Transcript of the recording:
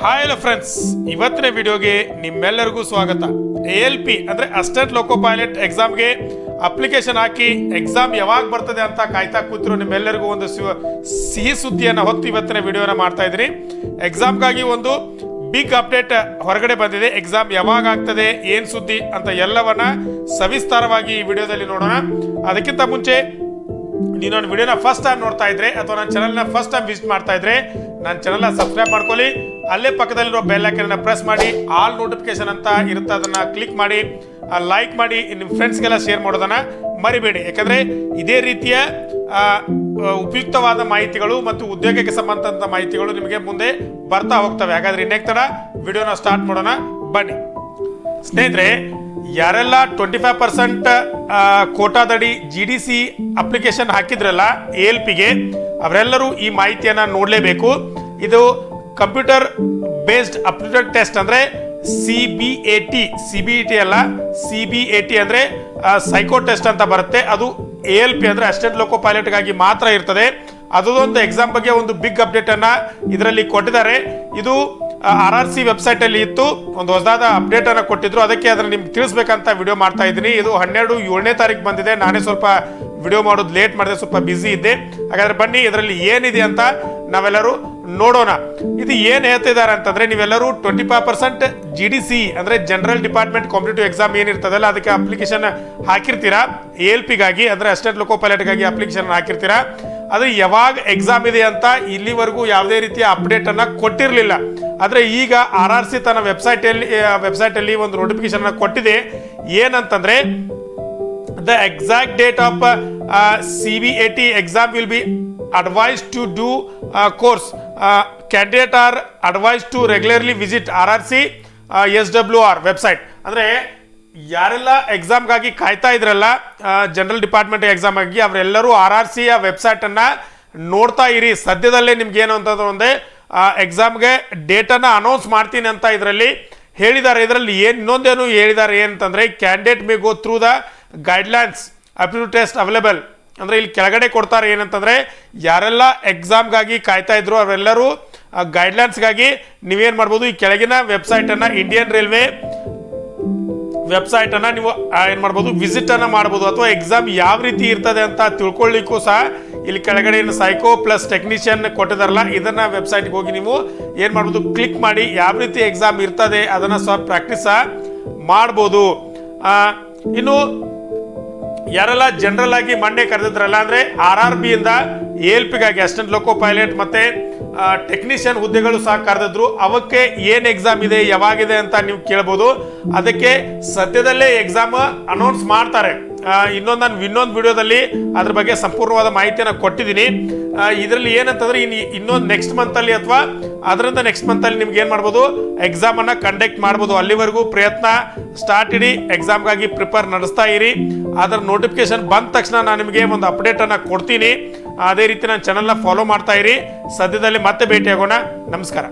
Hi hello friends, ಇವತ್ತಿನ ವಿಡಿಯೋಗೆ ನಿಮ್ಮೆಲ್ಲರಿಗೂ ಸ್ವಾಗತ. ALP ಅಂದರೆ ಅಸಿಸ್ಟೆಂಟ್ ಲೋಕೋ ಪೈಲಟ್ ಎಕ್ಸಾಮ್ಗೆ ಅಪ್ಲಿಕೇಶನ್ ಹಾಕಿ ಎಕ್ಸಾಮ್ ಯಾವಾಗ ಬರ್ತದೆ ಅಂತ ಕಾಯ್ತಾ ಕೂತಿರೋ ನಿಮ್ಮೆಲ್ಲರಿಗೂ ಒಂದು ಸಿಹಿ ಸುದ್ದಿಯನ್ನು ಹೊತ್ತು ಇವತ್ತಿನ ವಿಡಿಯೋನ ಮಾಡ್ತಾ ಇದ್ದೀನಿ. ಎಕ್ಸಾಮ್ಗಾಗಿ ಒಂದು ಬಿಗ್ ಅಪ್ಡೇಟ್ ಹೊರಗಡೆ ಬಂದಿದೆ. ಎಕ್ಸಾಮ್ ಯಾವಾಗ ಆಗ್ತದೆ, ಏನು ಸುದ್ದಿ ಅಂತ ಎಲ್ಲವನ್ನ ಸವಿಸ್ತಾರವಾಗಿ ಈ ವಿಡಿಯೋದಲ್ಲಿ ನೋಡೋಣ. ಅದಕ್ಕಿಂತ ಮುಂಚೆ ನೀವು ನನ್ನ ವಿಡಿಯೋನ ಫಸ್ಟ್ ಟೈಮ್ ನೋಡ್ತಾ ಇದ್ರೆ ಅಥವಾ ನನ್ನ ಚಾನಲ್ನ ಫಸ್ಟ್ ಟೈಮ್ ವಿಸಿಟ್ ಮಾಡ್ತಾ ಇದ್ರೆ ನನ್ನ ಚಾನಲ್ನ ಸಬ್ಸ್ಕ್ರೈಬ್ ಮಾಡ್ಕೊಳ್ಳಿ. ಅಲ್ಲೇ ಪಕ್ಕದಲ್ಲಿರೋ ಬೆಲ್ ಐಕನ್ನ ಪ್ರೆಸ್ ಮಾಡಿ, ಆಲ್ ನೋಟಿಫಿಕೇಶನ್ ಅಂತ ಇರುತ್ತೆ ಅದನ್ನು ಕ್ಲಿಕ್ ಮಾಡಿ, ಲೈಕ್ ಮಾಡಿ, ನಿಮ್ಮ ಫ್ರೆಂಡ್ಸ್ಗೆಲ್ಲ ಶೇರ್ ಮಾಡೋದನ್ನು ಮರಿಬೇಡಿ. ಯಾಕಂದರೆ ಇದೇ ರೀತಿಯ ಉಪಯುಕ್ತವಾದ ಮಾಹಿತಿಗಳು ಮತ್ತು ಉದ್ಯೋಗಕ್ಕೆ ಸಂಬಂಧಂಥ ಮಾಹಿತಿಗಳು ನಿಮಗೆ ಮುಂದೆ ಬರ್ತಾ ಹೋಗ್ತವೆ. ಹಾಗಾದರೆ ಇನ್ನೇಕ್ ತಡ ವಿಡಿಯೋನ ಸ್ಟಾರ್ಟ್ ಮಾಡೋಣ, ಬನ್ನಿ. ಸ್ನೇಹಿತರೆ, ಯಾರೆಲ್ಲ 25% ಕೋಟಾದಡಿ GDC ಅಪ್ಲಿಕೇಶನ್ ಹಾಕಿದ್ರಲ್ಲ ALPಗೆ, ಅವರೆಲ್ಲರೂ ಈ ಮಾಹಿತಿಯನ್ನು ನೋಡಲೇಬೇಕು. ಇದು ಕಂಪ್ಯೂಟರ್ ಬೇಸ್ಡ್ ಅಪ್ಟಿಟ್ಯೂಡ್ ಟೆಸ್ಟ್ ಅಂದರೆ CBAT ಅಲ್ಲ, CBAT ಅಂದರೆ ಸೈಕೋ ಟೆಸ್ಟ್ ಅಂತ ಬರುತ್ತೆ. ಅದು ALP ಅಂದರೆ ಅಸಿಸ್ಟೆಂಟ್ ಲೋಕೋ ಪೈಲಟ್ಗಾಗಿ ಮಾತ್ರ ಇರ್ತದೆ. ಅದೊಂದು ಎಕ್ಸಾಮ್ ಬಗ್ಗೆ ಒಂದು ಬಿಗ್ ಅಪ್ಡೇಟನ್ನು ಇದರಲ್ಲಿ ಕೊಟ್ಟಿದ್ದಾರೆ. ಇದು RRC ವೆಬ್ಸೈಟಲ್ಲಿ ಇತ್ತು, ಒಂದು ಹೊಸದಾದ ಅಪ್ಡೇಟನ್ನು ಕೊಟ್ಟಿದ್ರು. ಅದಕ್ಕೆ ಅದನ್ನು ನಿಮ್ಗೆ ತಿಳಿಸ್ಬೇಕಂತ ವಿಡಿಯೋ ಮಾಡ್ತಾ ಇದ್ದೀನಿ. ಇದು 12/7ನೇ ತಾರೀಕು ಬಂದಿದೆ. ನಾನೇ ಸ್ವಲ್ಪ ವಿಡಿಯೋ ಮಾಡೋದು ಲೇಟ್ ಮಾಡಿದೆ, ಸ್ವಲ್ಪ ಬ್ಯುಸಿ ಇದ್ದೆ. ಹಾಗಾದ್ರೆ ಬನ್ನಿ, ಇದರಲ್ಲಿ ಏನಿದೆ ಅಂತ ನಾವೆಲ್ಲರೂ ನೋಡೋಣ. ಇದು ಏನು ಹೇಳ್ತಿದ್ದಾರೆ ಅಂತಂದ್ರೆ, ನೀವೆಲ್ಲರೂ 25% GDC ಅಂದರೆ ಜನರಲ್ ಡಿಪಾರ್ಟ್ಮೆಂಟ್ ಕಾಂಪಿಟೇಟಿವ್ ಎಕ್ಸಾಮ್ ಏನಿರ್ತದಲ್ಲ, ಅದಕ್ಕೆ ಅಪ್ಲಿಕೇಶನ್ ಹಾಕಿರ್ತೀರಾ. ALPಗಾಗಿ ಅಂದರೆ ಅಸಿಸ್ಟೆಂಟ್ ಲೋಕೋ ಪೈಲಟ್ಗಾಗಿ ಅಪ್ಲಿಕೇಶನ್ ಹಾಕಿರ್ತೀರಾ. ಅದು ಯಾವಾಗ ಎಕ್ಸಾಮ್ ಇದೆ ಅಂತ ಇಲ್ಲಿವರೆಗೂ ಯಾವುದೇ ರೀತಿಯ ಅಪ್ಡೇಟನ್ನು ಕೊಟ್ಟಿರಲಿಲ್ಲ. ಆದರೆ ಈಗ RRC ತನ್ನ ವೆಬ್ಸೈಟಲ್ಲಿ ಒಂದು ನೋಟಿಫಿಕೇಶನ್ ಕೊಟ್ಟಿದೆ. ಏನಂತಂದ್ರೆ, the exact date of CBAT exam will be advised to do course. Candidate are advised to regularly visit RRC SWR website. ಅಂದರೆ ಯಾರೆಲ್ಲ ಎಕ್ಸಾಮ್ಗಾಗಿ ಕಾಯ್ತಾ ಇದ್ರಲ್ಲ, ಜನರಲ್ ಡಿಪಾರ್ಟ್ಮೆಂಟ್ ಎಕ್ಸಾಮ್ ಆಗಿ, ಅವರೆಲ್ಲರೂ RRC ವೆಬ್ಸೈಟನ್ನು ನೋಡ್ತಾ ಇರಿ. ಸದ್ಯದಲ್ಲೇ ನಿಮ್ಗೆ ಏನು ಅಂತಂದ್ರೆ, ಒಂದೇ ಎಕ್ಸಾಮ್ಗೆ ಡೇಟನ್ನು ಅನೌನ್ಸ್ ಮಾಡ್ತೀನಿ ಅಂತ ಇದರಲ್ಲಿ ಹೇಳಿದ್ದಾರೆ. ಇದರಲ್ಲಿ ಇನ್ನೊಂದೇನು ಹೇಳಿದ್ದಾರೆ ಏನಂತಂದರೆ, candidate May go through the guidelines aptitude test available. ಅಂದರೆ ಇಲ್ಲಿ ಕೆಳಗಡೆ ಕೊಡ್ತಾರೆ ಏನಂತಂದರೆ, ಯಾರೆಲ್ಲ ಎಕ್ಸಾಮ್ಗಾಗಿ ಕಾಯ್ತಾ ಇದ್ರು ಅವರೆಲ್ಲರೂ ಗೈಡ್ಲೈನ್ಸ್ಗಾಗಿ ನೀವೇನು ಮಾಡ್ಬೋದು, ಈ ಕೆಳಗಿನ ವೆಬ್ಸೈಟನ್ನು, ಇಂಡಿಯನ್ ರೈಲ್ವೆ ವೆಬ್ಸೈಟನ್ನು ನೀವು ಏನು ಮಾಡ್ಬೋದು, ವಿಸಿಟನ್ನು ಮಾಡ್ಬೋದು. ಅಥವಾ ಎಕ್ಸಾಮ್ ಯಾವ ರೀತಿ ಇರ್ತದೆ ಅಂತ ತಿಳ್ಕೊಳ್ಳಿಕ್ಕೂ ಸಹ ಇಲ್ಲಿ ಕೆಳಗಡೆ ಏನು ಸೈಕೋ ಪ್ಲಸ್ ಟೆಕ್ನಿಷಿಯನ್ ಕೊಟ್ಟಿದಾರಲ್ಲ, ಇದನ್ನು ವೆಬ್ಸೈಟ್ಗೆ ಹೋಗಿ ನೀವು ಏನು ಮಾಡ್ಬೋದು, ಕ್ಲಿಕ್ ಮಾಡಿ ಯಾವ ರೀತಿ ಎಕ್ಸಾಮ್ ಇರ್ತದೆ ಅದನ್ನು ಸ್ವಲ್ಪ ಪ್ರಾಕ್ಟೀಸ್ ಮಾಡ್ಬೋದು. ಇನ್ನು ಯಾರೆಲ್ಲ ಜನರಲ್ ಆಗಿ ಮೊನ್ನೆ ಕರೆದಿದ್ರಲ್ಲ, ಅಂದರೆ RRB ಇಂದ ALPಗಾಗಿ ಅಸಿಸ್ಟೆಂಟ್ ಲೋಕೋ ಪೈಲಟ್ ಮತ್ತು ಟೆಕ್ನಿಷಿಯನ್ ಹುದ್ದೆಗಳು ಸಹ ಕರೆದಿದ್ರು. ಅವಕ್ಕೆ ಏನು ಎಕ್ಸಾಮ್ ಇದೆ, ಯಾವಾಗಿದೆ ಅಂತ ನೀವು ಕೇಳ್ಬೋದು. ಅದಕ್ಕೆ ಸದ್ಯದಲ್ಲೇ ಎಕ್ಸಾಮ್ ಅನೌನ್ಸ್ ಮಾಡ್ತಾರೆ. ಇನ್ನೊಂದು ವಿಡಿಯೋದಲ್ಲಿ ಅದ್ರ ಬಗ್ಗೆ ಸಂಪೂರ್ಣವಾದ ಮಾಹಿತಿಯನ್ನು ಕೊಟ್ಟಿದ್ದೀನಿ. ಇದರಲ್ಲಿ ಏನಂತಂದ್ರೆ, ಇನ್ನೊಂದು ನೆಕ್ಸ್ಟ್ ಮಂತಲ್ಲಿ ಅಥವಾ ಅದರಿಂದ ನೆಕ್ಸ್ಟ್ ಮಂತಲ್ಲಿ ನಿಮ್ಗೆ ಏನು ಮಾಡ್ಬೋದು, ಎಕ್ಸಾಮನ್ನು ಕಂಡಕ್ಟ್ ಮಾಡ್ಬೋದು. ಅಲ್ಲಿವರೆಗೂ ಪ್ರಯತ್ನ ಸ್ಟಾರ್ಟ್ ಇಡಿ, ಎಕ್ಸಾಮ್ಗಾಗಿ ಪ್ರಿಪೇರ್ ನಡೆಸ್ತಾ ಇರಿ. ಅದರ ನೋಟಿಫಿಕೇಶನ್ ಬಂದ ತಕ್ಷಣ ನಾನು ನಿಮಗೆ ಒಂದು ಅಪ್ಡೇಟನ್ನು ಕೊಡ್ತೀನಿ. ಅದೇ ರೀತಿ ನನ್ನ ಚಾನಲ್ನ ಫಾಲೋ ಮಾಡ್ತಾ ಇರಿ. ಸದ್ಯದಲ್ಲಿ ಮತ್ತೆ ಭೇಟಿಯಾಗೋಣ. ನಮಸ್ಕಾರ.